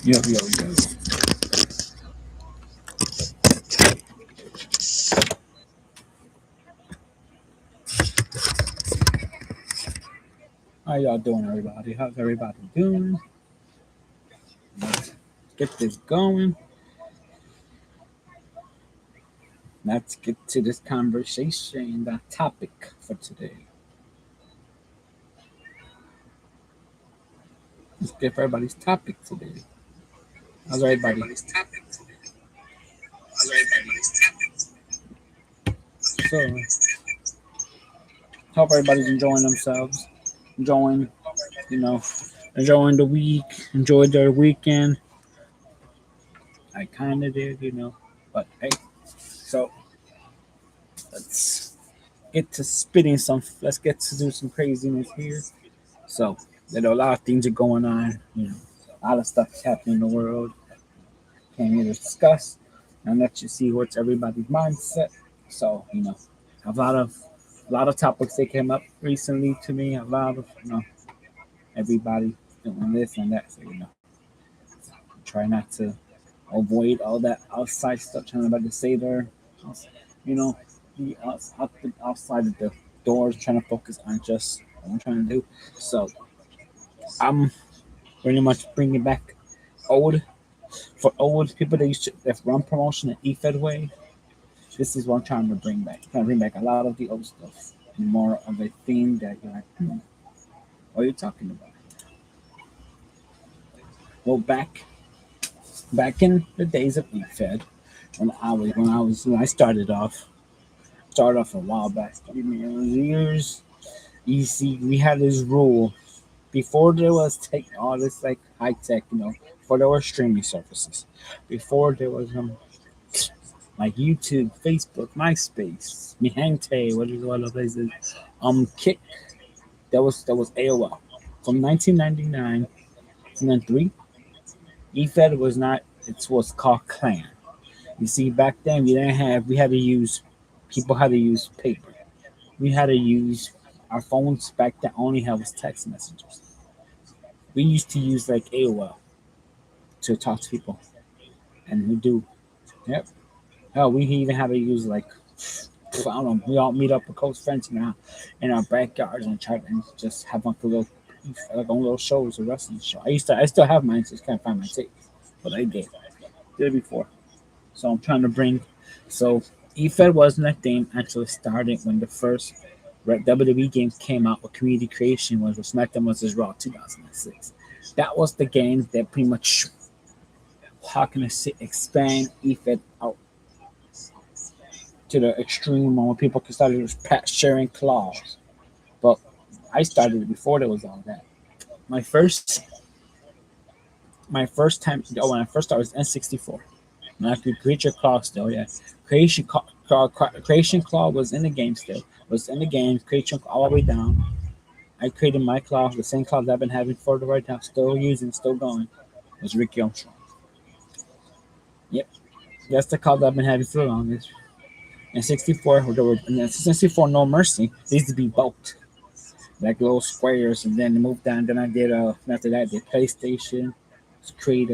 Yo, yo, yo. How y'all doing, everybody? How's everybody doing? Let's get this going. Let's get to this conversation, the topic for today. Let's get everybody's topic today. How's everybody? So, hope everybody's enjoying themselves, enjoying, you know, enjoying the week, enjoyed their weekend. I kind of did. But hey, so let's get to spitting some. Let's get to do some craziness here. So, there are a lot of things are going on. A lot of stuff is happening in the world. Can't even discuss and let you see what's everybody's mindset. So, a lot of topics that came up recently to me. A lot of everybody doing this and that. So try not to avoid all that outside stuff. Trying to say there, you know, be outside of the doors. Trying to focus on just what I'm trying to do. So I'm pretty much bringing back old for old people that run promotion the Efed way. This is what I'm trying to bring back. Trying to bring back a lot of the old stuff and more of a theme that you're like, what are you talking about? Well, back in the days of Efed, when I started off a while back. I mean, it was years. You see, we had this rule before there was all this like high tech, before there were streaming services, before there was like YouTube, Facebook, MySpace, Mihente, what is all the places, Kick. That was AOL from 1999 to 93. EFED was not. It was called Clan. You see, back then we had to use people had to use paper. We had to use our phones back then only had was text messages. We used to use like AOL to talk to people, and we do. Yep. Hell, we even had to use like I don't know. We all meet up with close friends in our backyards and try and just have like on little shows, a wrestling show. I still have mine, just can't find my tape, but I did it before. So I'm trying to bring. So EFED wasn't a thing actually started when the first WWE games came out with community creation was with SmackDown vs. Raw 2006. That was the game that pretty much how can I say expand EFED out to the extreme when people could start sharing claws. But I started before there was all that. My first my first time when I first started was N64. And I could create your claw still, yeah. Creation claw was in the game still. Was in the game, creation all the way down. I created my claw, the same claw that I've been having for the right now, still using, still going. Was Ricky Armstrong. Yep. That's the claw that I've been having for the longest. And 64, and 64 No Mercy, they used to be bulked. Like little squares, and then moved down. Then I did after that I did PlayStation, I think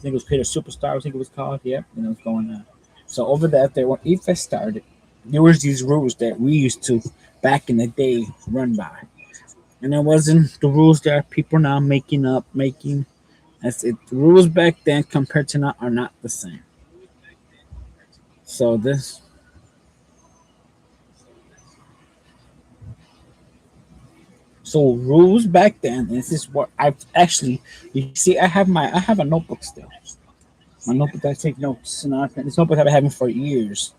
it was Create a Superstar, I think it was called. Yep, and it was going on. So over that there when EFES started, there was these rules that we used to back in the day run by. And it wasn't the rules that people now making as it the rules back then compared to now are not the same. So this so rules back then, this is what I've actually you see I have a notebook still. My notebook I take notes and this notebook I've been having for years.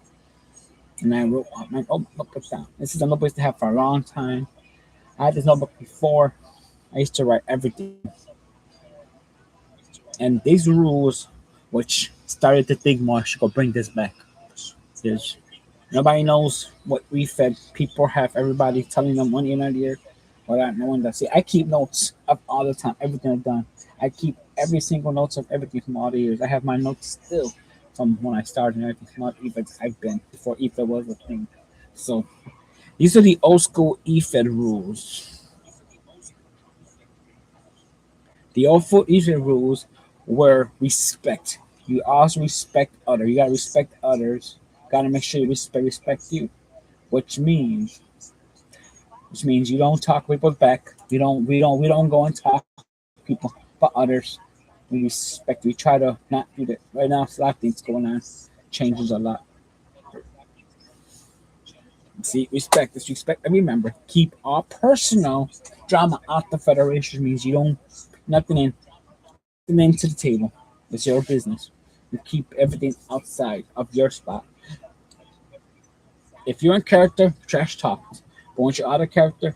And I wrote my notebook down. This is a notebook to have for a long time. I had this notebook before. I used to write everything. And these rules, which started to think more, I should go bring this back. There's nobody knows what we fed. People have everybody telling them 1 year, another year, without knowing that. See, I keep notes of all the time, everything I've done. I keep every single notes of everything from all the years. I have my notes still from when I started and everything from all EFED I've been before EFED was a thing. So these are the old school EFED rules. The old school EFED rules where respect. You also respect others. You gotta respect others. Gotta make sure you respect you, which means you don't talk people back. We don't go and talk people but others. We respect. We try to not do that. Right now, a lot of things going on. Changes a lot. See, respect this respect. And remember, keep all personal drama out the federation. Means you don't nothing into the table. It's your business. You keep everything outside of your spot. If you're in character, trash talk. But once you're out of character,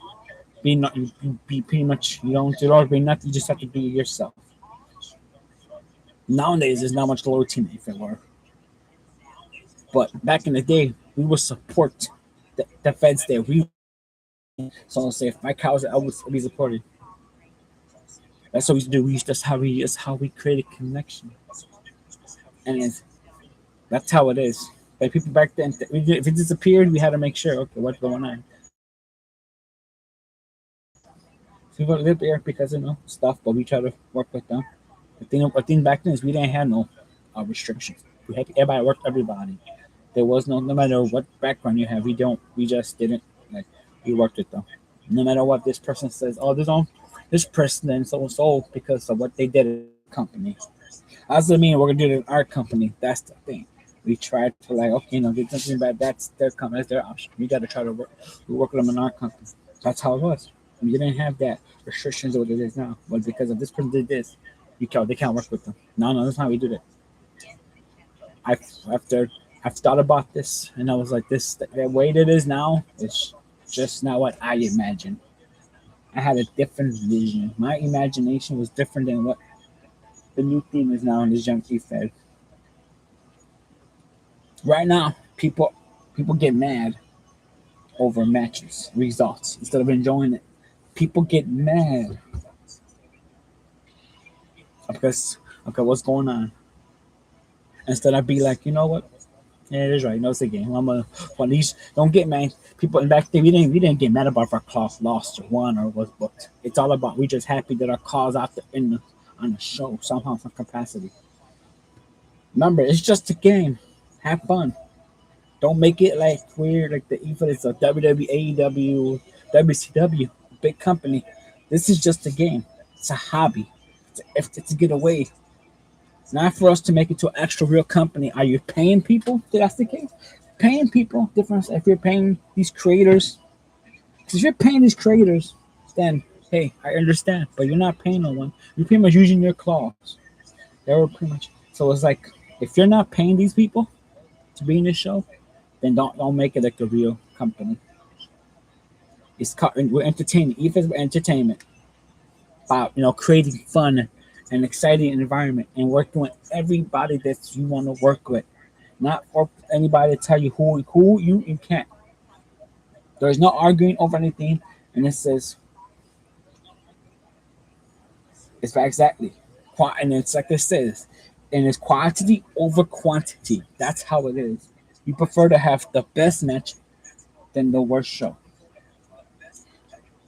be not you be pretty much you don't be nothing. You just have to be yourself. Nowadays, there's not much loyalty in it were. But back in the day, we would support the feds there. So say if my cows, I would be supported. That's what we do. That's how we create a connection, and that's how it is. Like people back then, if it disappeared, we had to make sure. Okay, what's going on? People live there because stuff, but we try to work with them. The thing back then is we didn't have no restrictions. We had everybody worked everybody. There was no matter what background you have, we just didn't like we worked with them. No matter what this person says, oh, this person and so and so because of what they did in the company. That doesn't mean we're gonna do it in our company. That's the thing. We try to like okay, there's something bad. That's their company. That's their option. We got to try to work with them in our company. That's how it was. We didn't have that restrictions of what it is now. But because of this person did this, they can't work with them. No, that's how we do that. I after I've thought about this and I was like, the way it is now is just not what I imagined. I had a different vision. My imagination was different than what the new theme is now in this junkie fed. Right now, people get mad over matches, results, instead of enjoying it. People get mad because okay, what's going on? Instead of be like, you know what? Yeah, it is right. No, it's a game. I'm a well, these don't get mad. People in back then we didn't get mad about if our class lost or won or was booked. It's all about we just happy that our cause out there on the show somehow some capacity. Remember, it's just a game. Have fun. Don't make it like weird like the Efed is a WWE, WCW, big company. This is just a game. It's a hobby. It's a getaway. It's not for us to make it to an extra real company. Are you paying people? That's the case. Paying people, difference. If you're paying these creators, because if you're paying these creators, then hey, I understand. But you're not paying no one. You're pretty much using your claws. They were pretty much. So it's like if you're not paying these people to be in this show, then don't make it like a real company. We're entertaining. Even we're entertainment about creating fun and exciting environment and working with everybody that you want to work with. Not for anybody to tell you who you can't. There's no arguing over anything, and it says it's exactly. And it's like it says, and it's quality over quantity. That's how it is. You prefer to have the best match than the worst show.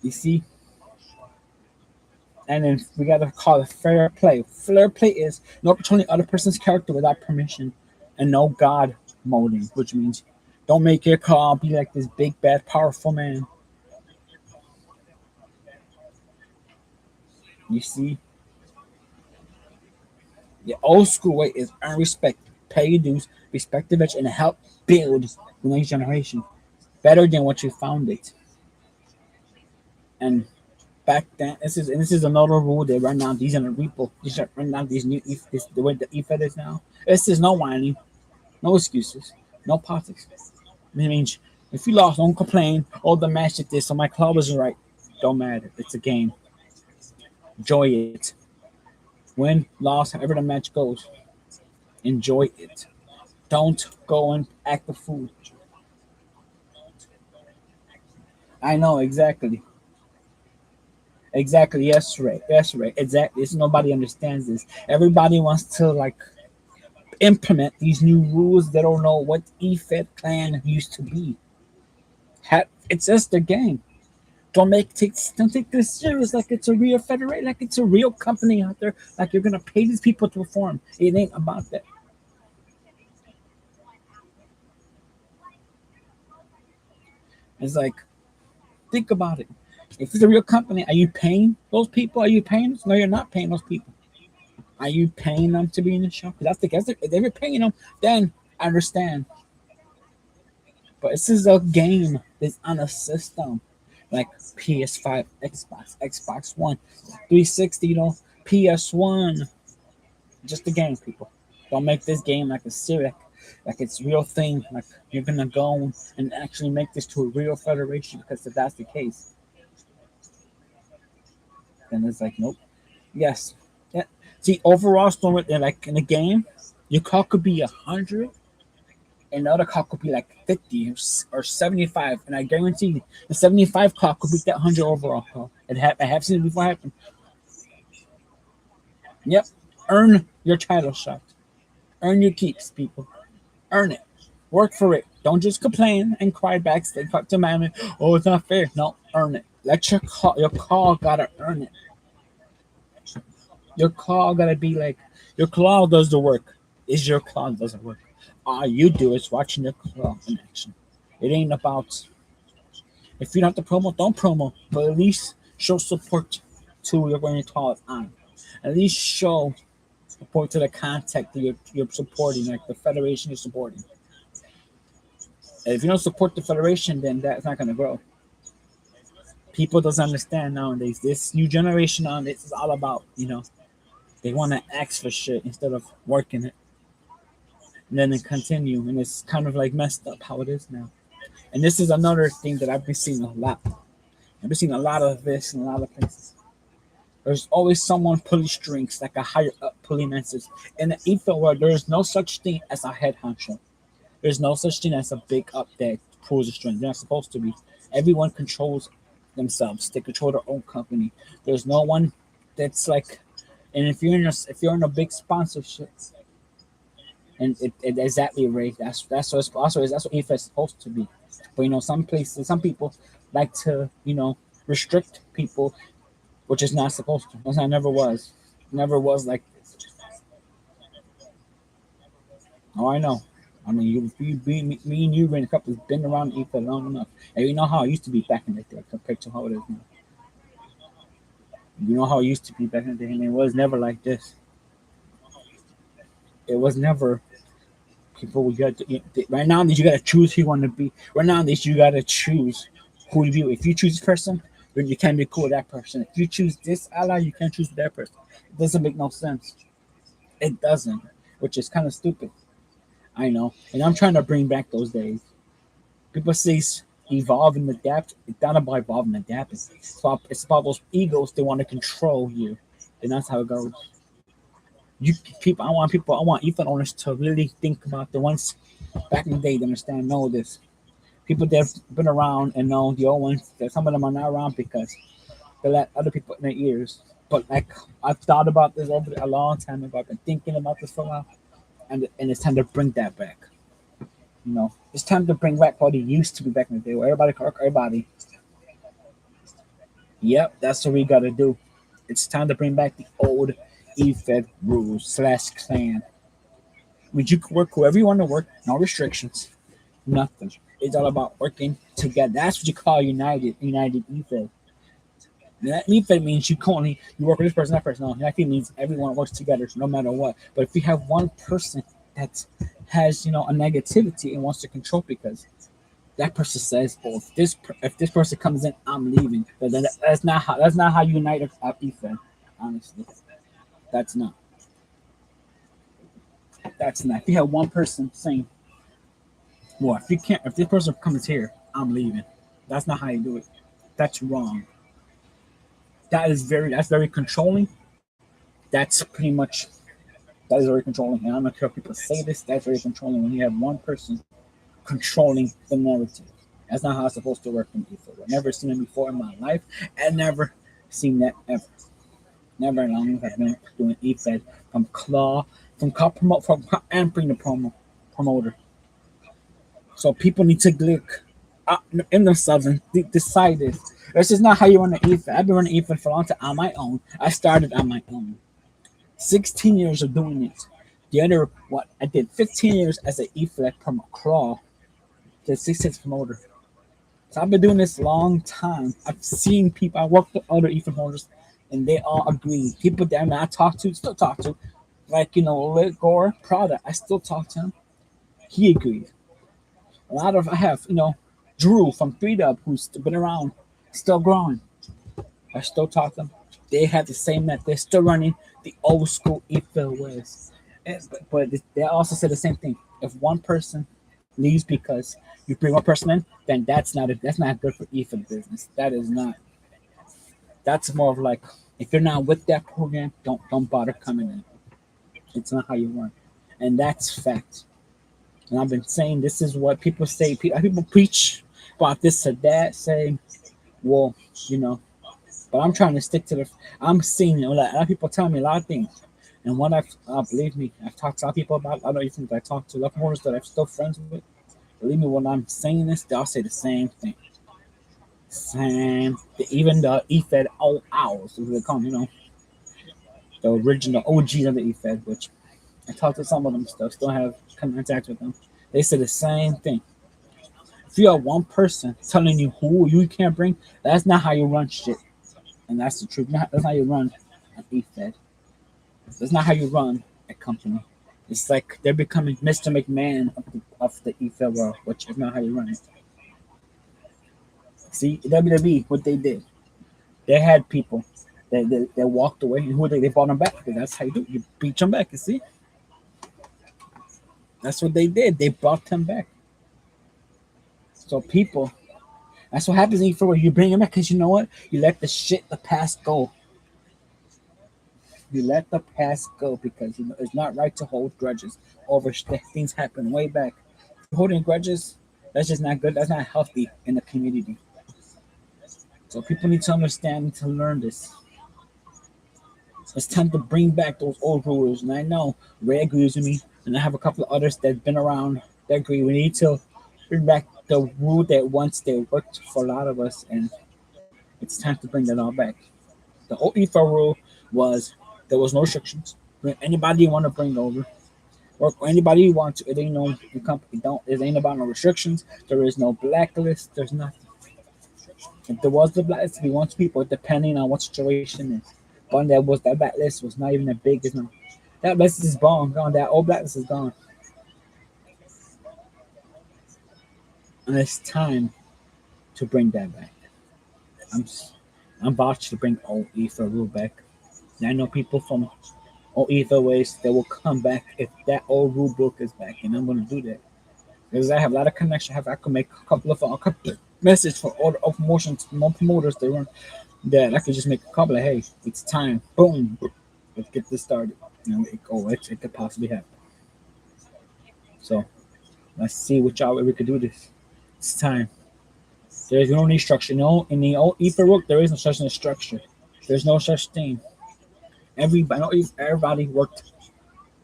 You see, and then we gotta call it fair play. Fair play is no controlling other person's character without permission, and no God molding, which means don't make your call be like this big bad powerful man. You see, the old school way is earn respect, pay your dues, respect the veteran, and help build the next generation better than what you found it. And back then, this is another rule they run down. These are the people. These are run down these new this the way the Efed is now. This is no whining, no excuses, no politics. It means if you lost, don't complain. Oh, the match did this, so my club wasn't right. Don't matter. It's a game. Enjoy it. Win, loss, however the match goes. Enjoy it. Don't go and act a fool. I know exactly. Exactly. Yes, right. Yes, right. Exactly. It's, nobody understands this. Everybody wants to like implement these new rules. They don't know what Efed clan used to be. It's just a game. Don't take this serious like it's a real federation, like it's a real company out there. Like you're gonna pay these people to perform. It ain't about that. It's like think about it. If it's a real company, are you paying those people? Are you paying? No, you're not paying those people. Are you paying them to be in the show? Because that's the guess. If you're paying them, then I understand. But this is a game that's on a system like PS5, Xbox One, 360, PS1. Just a game, people. Don't make this game like a serious, like it's real thing. Like you're gonna go and actually make this to a real federation. Because if that's the case, then it's like nope. Yes. Yeah. See, overall, story like in a game, your call could be 100, and the other call could be like 50 or 75, and I guarantee the 75 call could be that 100 overall call. I have seen it before happen. Yep. Earn your title shot. Earn your keeps, people. Earn it. Work for it. Don't just complain and cry backstage to management. Oh, it's not fair. No, earn it. Let your call gotta earn it. Your call gotta be like your claw does the work. Is your claw doesn't work. All you do is watching your claw in action. It ain't about if you don't have to promo, don't promo. But at least show support to your when you call it on. At least show support to the contact that you're supporting, like the federation you're supporting. And if you don't support the federation, then that's not gonna grow. People doesn't understand nowadays. This new generation on this is all about, they want to ask for shit instead of working it. And then they continue, and it's kind of like messed up how it is now. And this is another thing that I've been seeing a lot. I've been seeing a lot of this in a lot of places. There's always someone pulling strings, like a higher up pulling answers. In the Efed world, there is no such thing as a head honcho. There's no such thing as a big up that pulls the strings. They're not supposed to be. Everyone controls themselves. They control their own company. There's no one that's like, and if you're in a big sponsorship, and it exactly right. That's what Efed is supposed to be. But some people like to restrict people, which is not supposed to. That's how it never was like this. Oh, I know. I mean, me and you, and a couple, has been around Efed long enough, and you know how it used to be back in the day compared to how it is now. You know how it used to be back in the day, and it was never like this. It was never people. Right now, you got to choose who you want to be. Right now, you got to choose who you be. If you choose this person, then you can't be cool with that person. If you choose this ally, you can't choose that person. It doesn't make no sense. It doesn't, which is kind of stupid. I know, and I'm trying to bring back those days. People say evolve and adapt. It's not about evolve and adapt. It's about those egos. They want to control you, and that's how it goes. I want Efed owners to really think about the ones back in the day to understand, know this. People that have been around and know the old ones, that some of them are not around because they let other people in their ears. But like I've thought about this over a long time ago. I've been thinking about this for a while, and it's time to bring that back. It's time to bring back what it used to be back in the day, where everybody. Yep, that's what we gotta do. It's time to bring back the old Efed rules / clan. Would you work whoever you want to work, no restrictions, nothing. It's all about working together. That's what you call United Efed. That Efed means you work with this person, that person. No, that actually means everyone works together no matter what. But if you have one person that has a negativity and wants to control because that person says, "Oh, if this person comes in, I'm leaving." But then that's not how you unite a Efed. Honestly, that's not. That's not. If you have one person saying, "Well, if this person comes here, I'm leaving." That's not how you do it. That's wrong. That's very controlling. That's pretty much that is very controlling. And I don't care if people say this. That's very controlling when you have one person controlling the narrative. That's not how it's supposed to work in Efed. I've never seen it before in my life. I've never seen that ever. Never in long I've been doing Efed from call promote from and bring the promoter. So people need to look in themselves and decided this is not how you run an Efed. I've been running Efed for a long time on my own. I started on my own. 16 years of doing it. The other, what I did 15 years as an Efed from crawl to 6 promoter. So I've been doing this long time. I've seen people. I worked with other Efed promoters, and they all agree. People that I talk to, still talk to, like Lit Gore Prada. I still talk to him. He agreed. A lot of I have Drew from 3Dub who's been around, still growing. I still talk to them. They have the same net. They're still running the old school Efed ways. But they also said the same thing. If one person leaves because you bring one person in, then that's not good for Efed business. That is not. That's more of like if you're not with that program, don't bother coming in. It's not how you run, and that's fact. And I've been saying this is what people say. People preach about this or that, say, well, you know. But I'm trying to stick to the. I'm seeing a lot of people tell me a lot of things, and what believe me, I've talked to a lot of people about. I don't even think I talk to love mortals that I'm still friends with. Believe me, when I'm saying this, they'll say the same thing. Same. Even the Efed old owls, as they call them, the original OGs of the Efed, which I talked to some of them still have contact with them. They say the same thing. If you have one person telling you who you can't bring, that's not how you run shit. And that's the truth. That's not how you run an Efed. That's not how you run a company. It's like they're becoming Mr. McMahon of the Efed world, which is not how you run it. See, WWE, what they did, they had people that walked away, and who they brought them back. Because that's how you do it. You beat them back, you see? That's what they did. They brought them back. So people, that's what happens in Efed where you bring them back because you know what? You let the past go. You let the past go because it's not right to hold grudges over things happen way back. If you're holding grudges, that's just not good. That's not healthy in the community. So people need to understand to learn this. It's time to bring back those old rules. And I know Ray agrees with me, and I have a couple of others that've been around that agree. We need to bring back the rule that once they worked for a lot of us, and it's time to bring that all back. The old EFA rule was there was no restrictions. Bring anybody you want to bring over, or anybody you want to. It ain't no the company don't. It ain't about no restrictions. There is no blacklist. There's nothing. If there was the blacklist, it'd be one people depending on what situation is. But that blacklist was not even as big as now. That blacklist is gone. That old blacklist is gone. And it's time to bring that back. I'm I'm about to bring old Ether rule back. And I know people from old Ether ways that will come back if that old rule book is back, and I'm gonna do that because I have a lot of connection. I can make a couple of message for all the promotions, more promoters they run that I could just make a couple of hey, it's time, boom, let's get this started. It could possibly happen. So let's see which way we could do this. It's time. There's no need structure. No, in the old Ether book, there is no such structure. There's no such thing. Everybody worked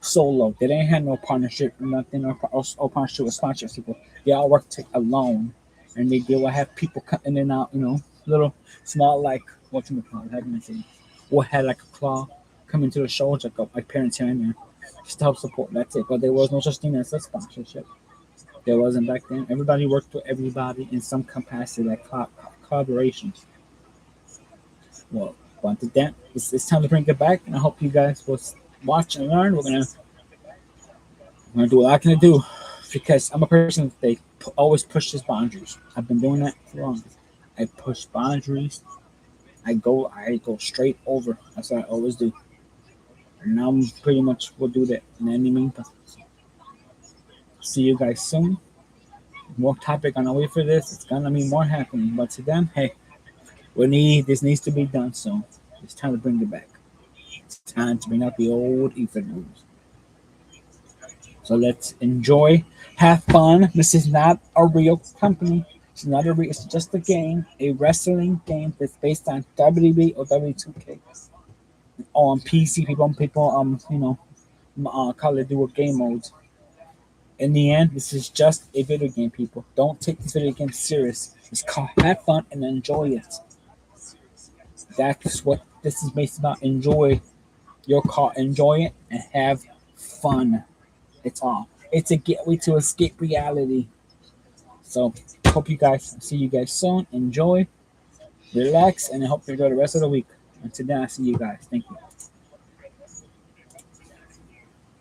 solo. They didn't have no partnership or nothing, or partnership with sponsors people. They all worked alone, and they would have people come in and out. Little small like what you call it. How can I say? Or had like a claw coming to the shows like parents here and there, just to help support. That's it. But there was no such thing as a sponsorship. There wasn't back then. Everybody worked with everybody in some capacity, like collaborations. Well, but that it's time to bring it back, and I hope you guys will watch and learn. We're gonna do what I can do because I'm a person that always pushes boundaries. I've been doing that for long. I push boundaries. I go straight over. That's what I always do. And I'm pretty much will do that in any meantime. See you guys soon. More topic on the way for this. It's gonna be more happening. But to them, hey, this needs to be done soon. It's time to bring it back. It's time to bring out the old Efed rules. So let's enjoy, have fun. This is not a real company. It's not a real. It's just a game, a wrestling game that's based on WWE or W2K. On PC, people call it dual game modes. In the end, this is just a video game, people. Don't take this video game serious. Just have fun and enjoy it. That's what this is based about. Enjoy your car, enjoy it, and have fun. It's all. It's a gateway to escape reality. So, hope you guys see you guys soon. Enjoy, relax, and I hope you enjoy the rest of the week. Until then, I see you guys. Thank you.